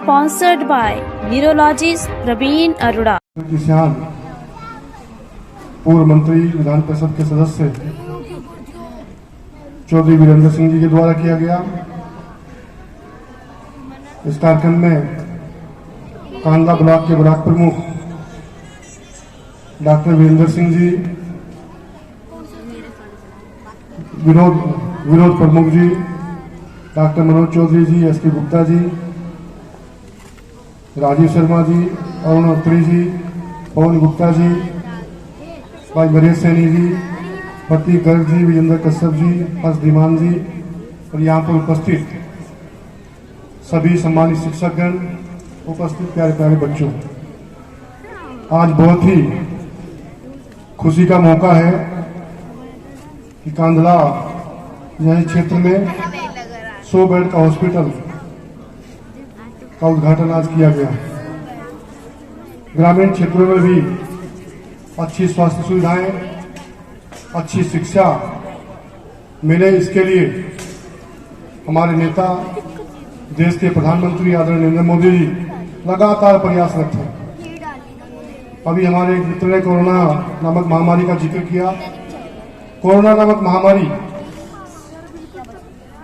sponsored by neurologist Praveen Arora. किसान पूर्व मंत्री विधान परिषद के सदस्य चौधरी वीरेंद्र सिंह जी के द्वारा किया गया। इस कार्यक्रम में कांडला ब्लॉक के ब्लॉक प्रमुख डॉक्टर वीरेंद्र सिंह जी, विनोद प्रमुख जी, डॉक्टर मनोज चौधरी जी, एसपी गुप्ता जी, राजीव शर्मा जी, अरुण अत्री जी, पवन गुप्ता जी, भाई मरीज सैनी जी, प्रतीक गर्ग जी, विजेंद्र कश्यप जी, हर्ष धीमान जी और यहाँ पर उपस्थित सभी सम्मानित शिक्षकगण, उपस्थित प्यारे प्यारे बच्चों, आज बहुत ही खुशी का मौका है कि कांधला यही क्षेत्र में 100 बेड का हॉस्पिटल का उद्घाटन आज किया गया। ग्रामीण क्षेत्रों में भी अच्छी स्वास्थ्य सुविधाएं, अच्छी शिक्षा मिले, इसके लिए हमारे नेता देश के प्रधानमंत्री आदरणीय नरेंद्र मोदी जी लगातार प्रयासरत हैं। अभी हमारे मित्र ने कोरोना नामक महामारी का जिक्र किया। कोरोना नामक महामारी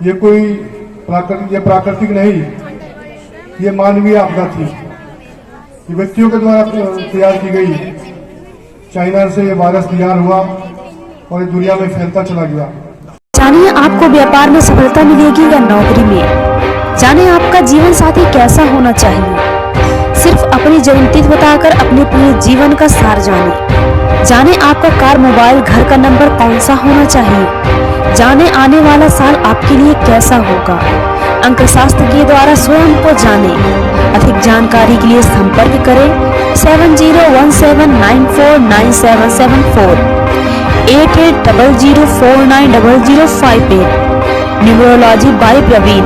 ये कोई प्राकृतिक नहीं, ये मानवीय आपदा थी। ये व्यक्तियों के द्वारा तैयार की गई। चाइना से ये वायरस तैयार हुआ और ये दुनिया में फैलता चला गया। जानिए आपको व्यापार में सफलता मिलेगी या नौकरी में। जाने आपका जीवन साथी कैसा होना चाहिए। सिर्फ अपनी जन्मतिथि बताकर अपने पूरे जीवन का सार जाने आपका कार, मोबाइल, घर का नंबर कौन सा होना चाहिए। जाने आने वाला साल आपके लिए कैसा होगा। अंक शास्त्र के द्वारा स्वयं को जाने। अधिक जानकारी के लिए संपर्क करें 7017949774 8800490058। Neurology by Praveen.